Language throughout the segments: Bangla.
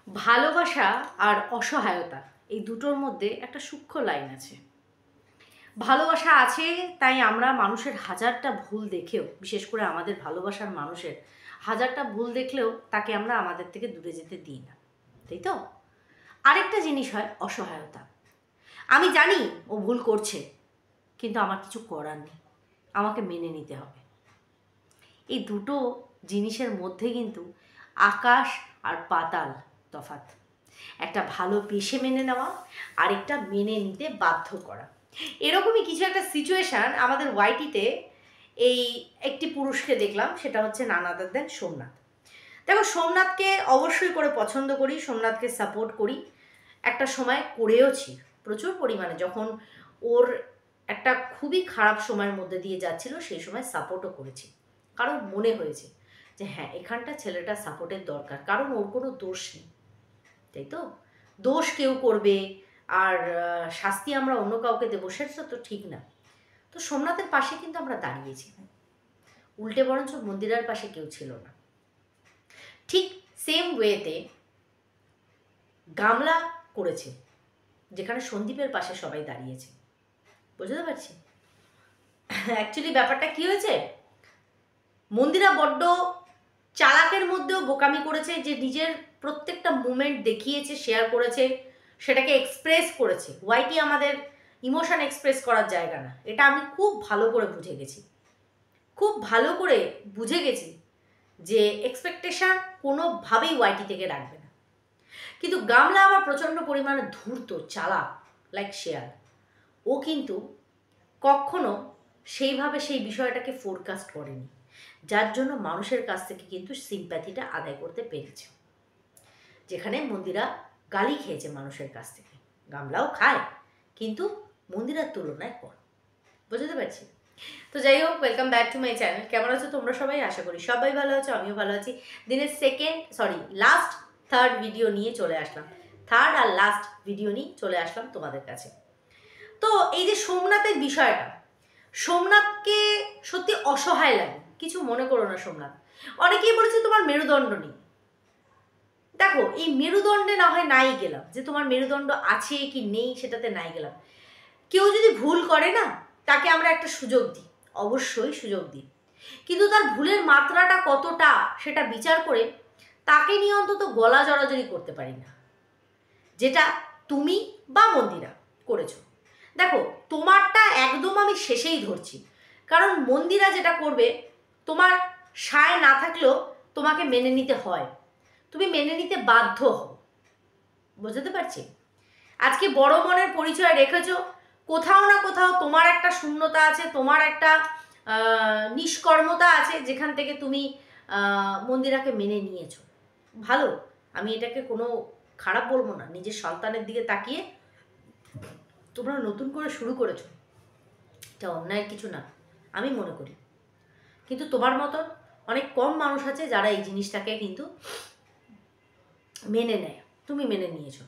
ভালোবাসা আর অসহায়তা এই দুটোর মধ্যে একটা সূক্ষ্ম লাইন আছে। ভালোবাসা আছে তাই আমরা মানুষের হাজারটা ভুল দেখেও, বিশেষ করে আমাদের ভালোবাসার মানুষের হাজারটা ভুল দেখলেও তাকে আমরা আমাদের থেকে দূরে যেতে দিই না, তাই তো? আরেকটা জিনিস হয় অসহায়তা। আমি জানি ও ভুল করছে, কিন্তু আমার কিছু করার নেই, আমাকে মেনে নিতে হবে। এই দুটো জিনিসের মধ্যে কিন্তু আকাশ আর পাতাল তফাৎ। একটা ভালো পেশে মেনে নেওয়া, আরেকটা মেনে নিতে বাধ্য করা। এরকমই কিছু একটা সিচুয়েশান আমাদের ওয়াইটিতে এই একটি পুরুষকে দেখলাম, সেটা হচ্ছে নানা দেন সোমনাথ। দেখো, সোমনাথকে অবশ্যই করে পছন্দ করি, সোমনাথকে সাপোর্ট করি, একটা সময় করেওছি প্রচুর পরিমাণে। যখন ওর একটা খুবই খারাপ সময়ের মধ্যে দিয়ে যাচ্ছিল, সেই সময় সাপোর্টও করেছি, কারণ মনে হয়েছে যে হ্যাঁ, এখানটা ছেলেটা সাপোর্টের দরকার, কারণ ওর কোনো দোষ নেই, তাই তো? দোষ কেউ করবে আর শাস্তি আমরা অন্য কাউকে দেবো, সেটা তো ঠিক না। তো সোমনাথের পাশে কিন্তু আমরা দাঁড়িয়েছি, উল্টে বরঞ্চ মন্দিরার পাশে কেউ ছিল না। ঠিক সেম ওয়েতে গামলা করেছে, যেখানে সন্দীপের পাশে সবাই দাঁড়িয়েছে। বুঝতে পারছি অ্যাকচুয়ালি ব্যাপারটা কি হয়েছে। মন্দিরা বড্ড চালাকের মধ্যেও বোকামি করেছে, যে নিজের প্রত্যেকটা মুমেন্ট দেখিয়েছে, শেয়ার করেছে, সেটাকে এক্সপ্রেস করেছে। ওয়াইটি আমাদের ইমোশন এক্সপ্রেস করার জায়গা না, এটা আমি খুব ভালো করে বুঝে গেছি, খুব ভালো করে বুঝে গেছি যে এক্সপেকটেশন কোনোভাবেই ওয়াইটি থেকে রাখবে না। কিন্তু গামলা আবার প্রচণ্ড পরিমাণে ধূর্ত, চালাক, লাইক শেয়ার। ও কিন্তু কখনো সেইভাবে সেই বিষয়টাকে ফোরকাস্ট করেনি, যার জন্য মানুষের কাছ থেকে কিন্তু সিম্প্যাথিটা আদায় করতে পেরেছে। যেখানে মন্দিরা গালি খেয়েছে মানুষের কাছ থেকে, গামলাও খায়, কিন্তু মন্দিরার তুলনায় কম। বুঝতে পারছি। তো যাই হোক, welcome back to my channel. কেমন আছো তোমরা সবাই? আশা করি সবাই ভালো আছো, আমিও ভালো আছি। দিনের থার্ড ভিডিও নিয়ে চলে আসলাম, থার্ড আর লাস্ট ভিডিও নিয়ে চলে আসলাম তোমাদের কাছে। তো এই যে সোমনাথের বিষয়টা, সোমনাথকে সত্যি অসহায় লাগে, কিছু মনে করো না। সোমনাথ, অনেকেই বলেছে তোমার মেরুদণ্ড নেই। দেখো, এই মেরুদণ্ডে না হয় নাই গেলাম, যে তোমার মেরুদণ্ড আছে কি নেই সেটাতে নাই গেলাম। কেউ যদি ভুল করে না, তাকে আমরা একটা সুযোগ দিই, অবশ্যই সুযোগ দিই, কিন্তু তার ভুলের মাত্রাটা কতটা সেটা বিচার করে তাকে নিয়ে অন্তত গলা জড়াজড়ি করতে পারি না, যেটা তুমি বা মন্দিরা করেছো। দেখো, তোমারটা একদম আমি শেষেই ধরছি, কারণ মন্দিরা যেটা করবে, তোমার সায় না থাকলেও তোমাকে মেনে নিতে হয়, তুমি মেনে নিতে বাধ্য হও। বুঝতে পারছি। আজকে বড় মনের পরিচয় রেখেছো, কোথাও না কোথাও তোমার একটা শূন্যতা আছে, তোমার একটা নিষ্কর্মতা আছে, যেখান থেকে তুমি মন্দিরাকে মেনে নিয়েছো। ভালো, আমি এটাকে কোনো খারাপ বলবো না। নিজের সন্তানের দিকে তাকিয়ে তোমরা নতুন করে শুরু করেছো, এটা অন্যায় কিছু না আমি মনে করি। কিন্তু তোমার মতন অনেক কম মানুষ আছে যারা এই জিনিসটাকে কিন্তু মেনে নেয়, তুমি মেনে নিয়েছো।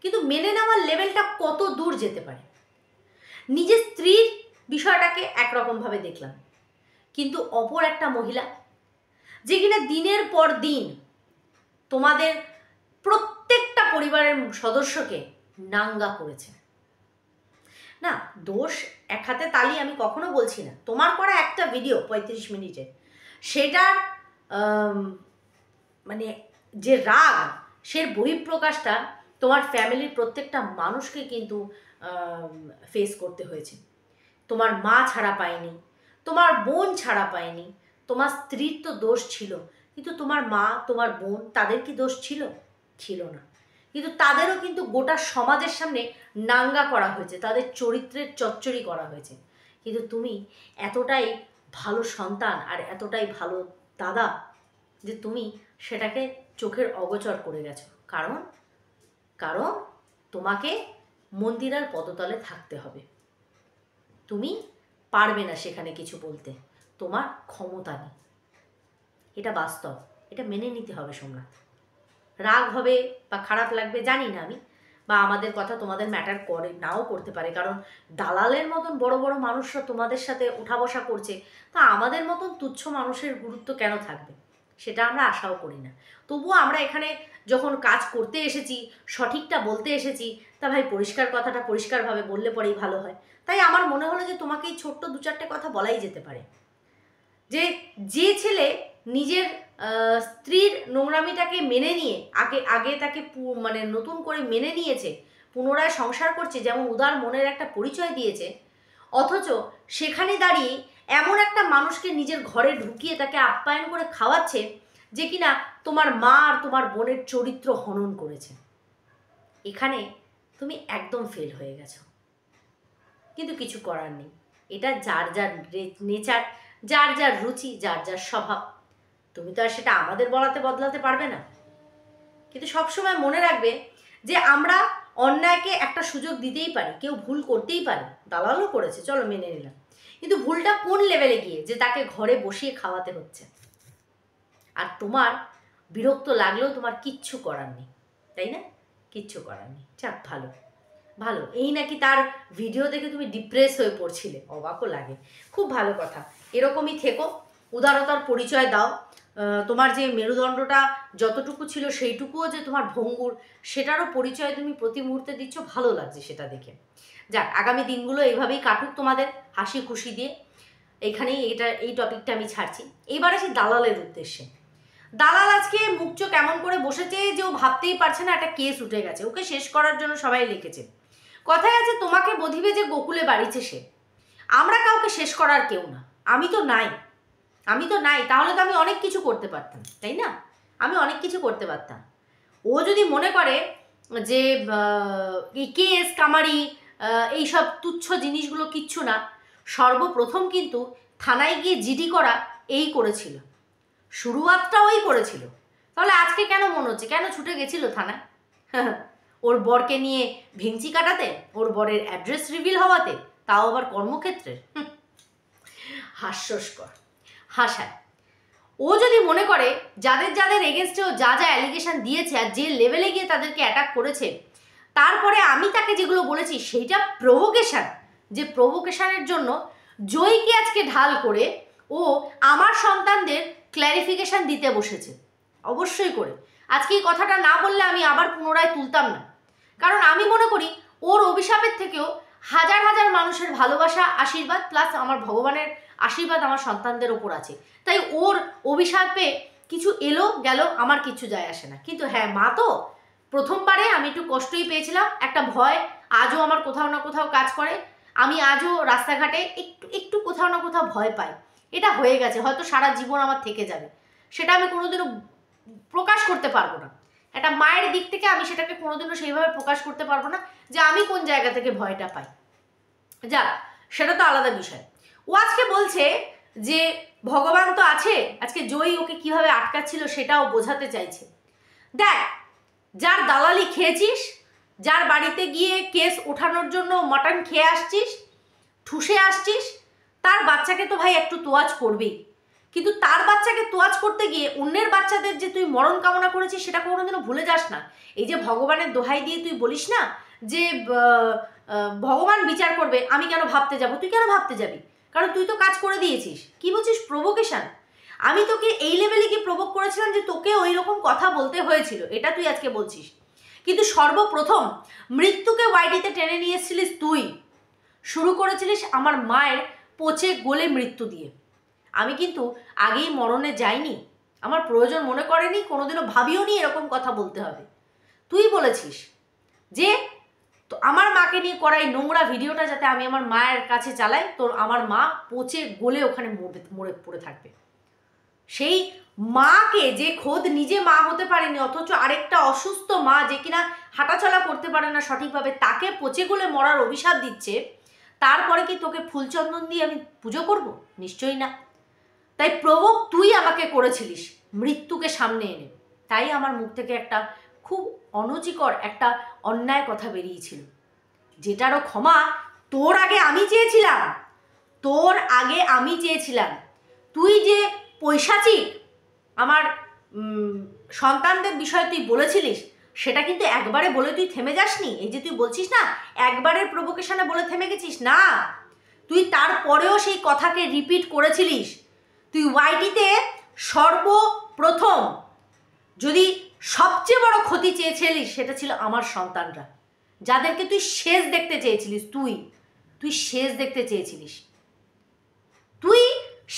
কিন্তু মেনে নেওয়ার লেভেলটা কত দূর যেতে পারে। নিজের স্ত্রীর বিষয়টাকে একরকমভাবে দেখলাম, কিন্তু অপর একটা মহিলা, যে কিনা দিনের পর দিন তোমাদের প্রত্যেকটা পরিবারের সদস্যকে নাঙ্গা করেছে। না, দোষ এক হাতে তালি আমি কখনো বলছি না। তোমার করা একটা ভিডিও 35 মিনিটের, সেটার মানে যে রাগ, সে বহিঃপ্রকাশটা তোমার ফ্যামিলির প্রত্যেকটা মানুষকে কিন্তু ফেস করতে হয়েছে। তোমার মা ছাড়া পায়নি, তোমার বোন ছাড়া পায়নি। তোমার স্ত্রীর তো দোষ ছিল, কিন্তু তোমার মা, তোমার বোন, তাদের কি দোষ ছিল? ছিল না। কিন্তু তাদেরও কিন্তু গোটা সমাজের সামনে নাঙ্গা করা হয়েছে, তাদের চরিত্রের চচ্চড়ি করা হয়েছে। কিন্তু তুমি এতটাই ভালো সন্তান আর এতটাই ভালো দাদা যে তুমি সেটাকে চোখের অগোচর করে গেছো। কারণ কারণ তোমাকে মন্দিরার পদতলে থাকতে হবে, তুমি পারবে না সেখানে কিছু বলতে, তোমার ক্ষমতা নেই। এটা বাস্তব, এটা মেনে নিতে হবে। সোমনাথ, রাগ হবে বা খারাপ লাগবে জানি না আমি, বা আমাদের কথা তোমাদের ম্যাটার করে নাও করতে পারে, কারণ দালালের মতন বড় বড় মানুষরা তোমাদের সাথে ওঠা বসা করছে, তা আমাদের মতন তুচ্ছ মানুষের গুরুত্ব কেন থাকবে? সেটা আমরা আশাও করি না। তবুও আমরা এখানে যখন কাজ করতে এসেছি, সঠিকটা বলতে এসেছি, তা ভাই পরিষ্কার কথাটা পরিষ্কারভাবে বললে পরেই ভালো হয়। তাই আমার মনে হলো যে তোমাকে এই ছোট্ট 2-4টে কথা বলাই যেতে পারে, যে ছেলে নিজের স্ত্রীর নোংরামিটাকে মেনে নিয়ে আগে তাকে মানে নতুন করে মেনে নিয়েছে, পুনরায় সংসার করছে, যেমন উদার মনের একটা পরিচয় দিয়েছে, অথচ সেখানে দাঁড়িয়ে এমন একটা মানুষকে নিজের ঘরে ঢুকিয়ে তাকে আপ্যায়ন করে খাওয়াচ্ছে যে কিনা তোমার মা আর তোমার বোনের চরিত্র হনন করেছে। এখানে তুমি একদম ফেল হয়ে গেছো, কিন্তু কিছু করার নেই। এটা যার যার নেচার, যার যার রুচি, যার যার স্বভাব। তুমি তো আর সেটা আমাদের বদলাতে পারবে না। কিন্তু সবসময় মনে রাখবে যে আমরা অন্যায়কে একটা সুযোগ দিতেই পারি, কেউ ভুল করতেই পারে, দালালও করেছে, চলো মেনে নিলাম, কিন্তু ভুলটা কোন লেভেলে গিয়ে যে তাকে ঘরে বসিয়ে খাওয়াতে হচ্ছে। আর তোমার বিরক্ত লাগলেও তোমার কিচ্ছু করার নেই, তাই না? কিচ্ছু করার নেই। যাক, ভালো ভালো। এই নাকি তার ভিডিও দেখে তুমি ডিপ্রেস হয়ে পড়ছিলে, অবাকও লাগে। খুব ভালো কথা, এরকমই থেকো, উদারতার পরিচয় দাও। তোমার যে মেরুদণ্ডটা যতটুকু ছিল সেইটুকুও যে তোমার ভঙ্গুর, সেটারও পরিচয় তুমি প্রতি মুহূর্তে দিচ্ছ, ভালো লাগছে সেটা দেখে। যাক, আগামী দিনগুলো এইভাবেই কাটুক তোমাদের হাসি খুশি দিয়ে। এইখানেই এই টপিকটা আমি ছাড়ছি। এইবার আসি দালালের উদ্দেশ্যে। দালাল আজকে মুখ চোখ এমন করে বসেছে যে ও ভাবতেই পারছে না একটা কেস উঠে গেছে, ওকে শেষ করার জন্য সবাই লিখেছে। কথায় আছে, তোমাকে বধিবে যে গোকুলে বাড়িছে সে। আমরা কাউকে শেষ করার কেউ না, আমি তো নাই, তাহলে তো আমি অনেক কিছু করতে পারতাম, তাই না? আমি অনেক কিছু করতে পারতাম। ও যদি মনে করে যে কেস কামারি এইসব তুচ্ছ জিনিসগুলো কিচ্ছু না, সর্বপ্রথম কিন্তু থানায় গিয়ে জিডি করা এই করেছিল, শুরুয়াতটা ওই করেছিল। তাহলে আজকে কেন মনে হচ্ছে, কেন ছুটে গেছিল থানায়? ওর বরকে নিয়ে ভেঙচি কাটাতে, ওর বরের অ্যাড্রেস রিভিল হওয়াতে, তাও আবার কর্মক্ষেত্রে। হাস্যস্কর, হাসায়। ও যদি মনে করে যাদের এগেনস্টে ও যা অ্যালিগেশন দিয়েছে আর যে লেভেলে গিয়ে তাদেরকে অ্যাটাক করেছে, তারপরে আমি তাকে যেগুলো বলেছি সেইটা প্রভোকেশন, যে প্রভোকেশনের জন্য জয়কে আজকে ঢাল করে ও আমার সন্তানদের ক্ল্যারিফিকেশন দিতে বসেছে, অবশ্যই করে। আজকে এই কথাটা না বললে আমি আবার পুনরায় তুলতাম না, কারণ আমি মনে করি ওর অভিশাপের থেকেও হাজার হাজার মানুষের ভালোবাসা, আশীর্বাদ, প্লাস আমার ভগবানের আশীর্বাদ আমার সন্তানদের ওপর আছে। তাই ওর অভিশাপে কিছু এলো গেল আমার কিছু যায় আসে না। কিন্তু হ্যাঁ, মা তো প্রথমবারে আমি একটু কষ্টই পেয়েছিলাম, একটা ভয় আজও আমার কোথাও না কোথাও কাজ করে। আমি আজও রাস্তাঘাটে একটু কোথাও না কোথাও ভয় পাই। এটা হয়ে গেছে, হয়তো সারা জীবন আমার থেকে যাবে, সেটা আমি কোনোদিনও প্রকাশ করতে পারবো না। একটা মায়ের দিক থেকে আমি সেটাকে কোনোদিনও সেইভাবে প্রকাশ করতে পারবো না যে আমি কোন জায়গা থেকে ভয়টা পাই। যাক, সেটা তো আলাদা বিষয়। ও আজকে বলছে যে ভগবান তো আছে, আজকে জয়ী ওকে কিভাবে আটকাচ্ছিল সেটাও বোঝাতে চাইছে। দেখ, যার দালালি খেয়েছিস, যার বাড়িতে গিয়ে কেস ওঠানোর জন্য মটন খেয়ে আসছিস, ঠুসে আসছিস, তার বাচ্চাকে তো ভাই একটু তোয়াজ করবেই। কিন্তু তার বাচ্চাকে তোয়াজ করতে গিয়ে অন্যের বাচ্চাদের যে তুই মরণ কামনা করেছিস সেটা কোনোদিনও ভুলে যাস না। এই যে ভগবানের দোহাই দিয়ে তুই বলিস না যে ভগবান বিচার করবে, আমি কেন ভাবতে যাব? তুই কেন ভাবতে যাবি? কারণ তুই তো কাজ করে দিয়েছিস। কি বলছিস? প্রভোকেশন। আমি তোকে এই লেভেলে কি প্রভোগ করেছিলাম যে তোকে ওই রকম কথা বলতে হয়েছিল, এটা তুই আজকে বলছিস। কিন্তু সর্বপ্রথম মৃত্যুকে ওয়াইটিতে টেনে নিয়ে এসেছিলিস তুই, শুরু করেছিলিস আমার মায়ের পচে গলে মৃত্যু দিয়ে। আমি কিন্তু আগেই মরণে যাইনি, আমার প্রয়োজন মনে করেনি, কোনোদিনও ভাবিও নি এরকম কথা বলতে হবে। তুই বলেছিস যে তো আমার মাকে নিয়ে করা এই নোংরা ভিডিওটা যাতে আমি আমার মায়ের কাছে চালাই, তো আমার মা পচে গলে ওখানে মরে পড়ে থাকবে। সেই মাকে, যে খোদ নিজে মা হতে পারেনি অথচ আরেকটা অসুস্থ মা যে কিনা হাঁটাচলা করতে পারে না সঠিকভাবে, তাকে পচে গলে মরার অভিশাপ দিচ্ছে, তারপরে কি তোকে ফুলচন্দন দিয়ে আমি পুজো করব? নিশ্চয়ই না। তাই প্রভোগ তুই আমাকে করেছিলিস মৃত্যুকে সামনে এনে। তাই আমার মুখ থেকে একটা খুব অনুচিকর একটা অন্যায় কথা বেরিয়েছিল, যেটারও ক্ষমা তোর আগে আমি চেয়েছিলাম। তুই যে পৈশাচিক আমার সন্তানদের বিষয়ে তুই বলেছিলিস, সেটা কিন্তু একবারে বলে তুই থেমে যাসনি। এই যে তুই বলছিস না একবারের প্রভোকেশনে বলে থেমে গেছিস, না, তুই তারপরেও সেই কথাকে রিপিট করেছিলিস। তুই ওয়াইটিতে প্রথম যদি সবচেয়ে বড় ক্ষতি চেয়েছিলিস সেটা ছিল আমার সন্তানরা, যাদেরকে তুই শেষ দেখতে চেয়েছিলিস। তুই শেষ দেখতে চেয়েছিলিস। তুই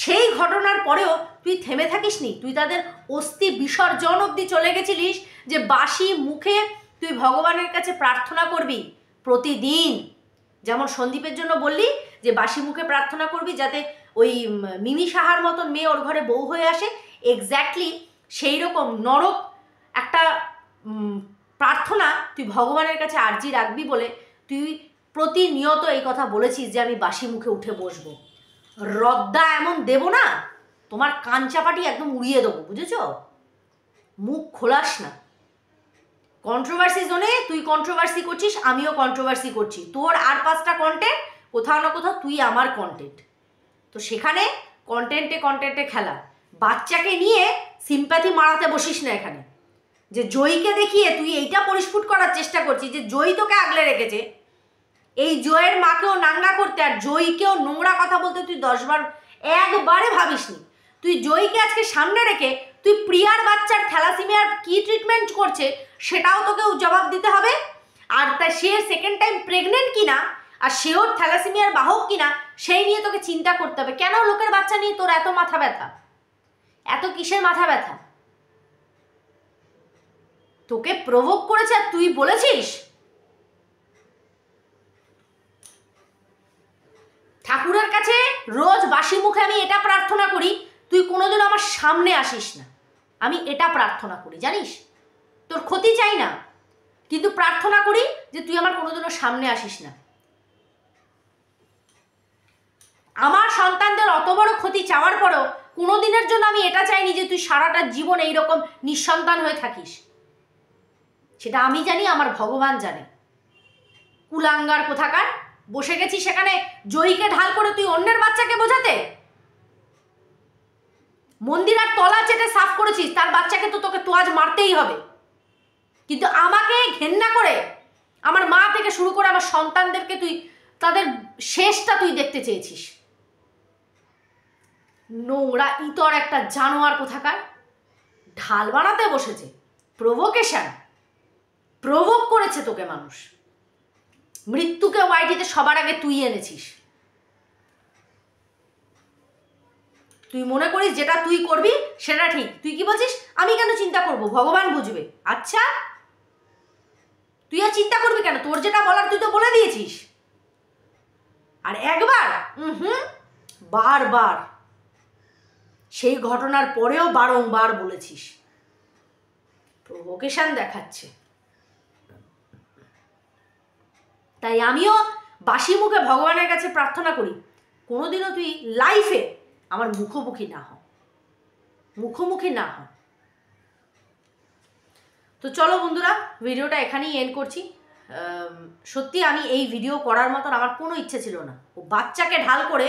সেই ঘটনার পরেও তুই থেমে থাকিসনি, তুই তাদের অস্থি বিসর্জন অবধি চলে গেছিলিস, যে বাসি মুখে তুই ভগবানের কাছে প্রার্থনা করবি প্রতিদিন। যেমন সন্দীপের জন্য বললি যে বাসি মুখে প্রার্থনা করবি যাতে ওই মিমি সাহার মতন মেয়ে ওর ঘরে বউ হয়ে আসে, এক্স্যাক্টলি সেই রকম নরক একটা প্রার্থনা তুই ভগবানের কাছে আর্জি রাখবি বলে তুই প্রতিনিয়ত এই কথা বলেছিস যে আমি বাসি মুখে উঠে বসবো। রদ্দা এমন দেব না, তোমার কান চাপাটি একদম উড়িয়ে দেবো, বুঝেছ? মুখ খোলাস না। কন্ট্রোভার্সি জোনে তুই কন্ট্রোভার্সি করছিস, আমিও কন্ট্রোভার্সি করছি। তোর আর 5টা কন্টেন্ট, কোথাও না কোথাও তুই আমার কন্টেন্ট। তো সেখানে কন্টেন্টে খেলা। বাচ্চাকে নিয়ে সিম্প্যাথি মারাতে বসিস না এখানে, যে জয়ীকে দেখিয়ে তুই এইটা পরিস্ফুট করার চেষ্টা করছিস যে জয়ী তোকে আগলে রেখেছে। এই জয়ের মাকেও নাঙ্গা করতে আর জয়ীকেও নোংরা কথা বলতে তুই 10 বার একবারে ভাবিসনি। তুই জয়ীকে আজকে সামনে রেখে তুই প্রিয়ার বাচ্চার থ্যালাসেমিয়ার কি ট্রিটমেন্ট করছে সেটাও তোকে জবাব দিতে হবে। আর তাই সে সেকেন্ড টাইম প্রেগনেন্ট কিনা আর সেও থ্যালাসেমিয়ার বাহক কিনা সেই নিয়ে তোকে চিন্তা করতে হবে। কেন লোকের বাচ্চা নিয়ে তোর এত মাথা ব্যথা? এত কিসের মাথা ব্যথা? তোকে প্রভোক করেছে আর তুই বলেছিস? ঠাকুরের কাছে রোজ বাসি মুখে আমি এটা প্রার্থনা করি, তুই কোনোদিন আমার সামনে আসিস না। আমি এটা প্রার্থনা করি, জানিস? তোর ক্ষতি চাই না, কিন্তু প্রার্থনা করি যে তুই আমার কোনোদিনও সামনে আসিস না। আমার সন্তানদের অত বড় ক্ষতি চাওয়ার পরেও কোনোদিনের জন্য আমি এটা চাইনি যে তুই সারাটা জীবন এইরকম নিঃসন্তান হয়ে থাকিস। সেটা আমি জানি, আমার ভগবান জানে। কুলাঙ্গার কোথাকার, বসে গেছিস সেখানে জয়ীকে ঢাল করে তুই অন্যের বাচ্চাকে বোঝাতে। মন্দির আর তলা চেটে সাফ করেছিস, তার বাচ্চাকে তো তোকে তো আজ মারতেই হবে। কিন্তু আমাকে ঘেন্না করে আমার মা থেকে শুরু করে আমার সন্তানদেরকে তুই তাদের শেষটা তুই দেখতে চেয়েছিস। নোংরা ইতর একটা জানোয়ার কোথাকার, ঢাল বানাতে বসেছে। প্রভোকেশন, প্রভোক করেছে তোকে মানুষ। মৃত্যুকে ওয়াইটিতে সবার আগে তুই এনেছিস। তুই মনে করিস যেটা তুই করবি সেটা ঠিক। তুই কি বলছিস? আমি কেন চিন্তা করব, ভগবান বুঝবে। আচ্ছা, তুই আর চিন্তা করবি কেন? তোর যেটা বলার তুই তো বলে দিয়েছিস। আর একবার বারবার সেই ঘটনার পরেও বারংবার বলেছিস। প্রভোকেশন দেখাচ্ছে। তাই আমিও বাসি মুখে ভগবানের কাছে প্রার্থনা করি কোনোদিনও তুই লাইফে আমার মুখোমুখি না হ। তো চলো বন্ধুরা, ভিডিওটা এখানেই এন্ড করছি। সত্যি আমি এই ভিডিও করার মতন আমার কোনো ইচ্ছে ছিল না। ও বাচ্চাকে ঢাল করে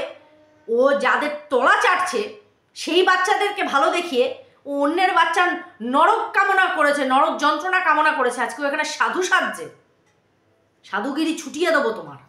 ও যাদের তলা চাটছে সেই বাচ্চাদেরকে ভালো দেখিয়ে ও অন্যের বাচ্চার নরক কামনা করেছে, নরক যন্ত্রণা কামনা করেছে। আজকে ও এখানে সাধু সাজছে। সাধুগিরি ছুটিয়ে দেবো তোমার।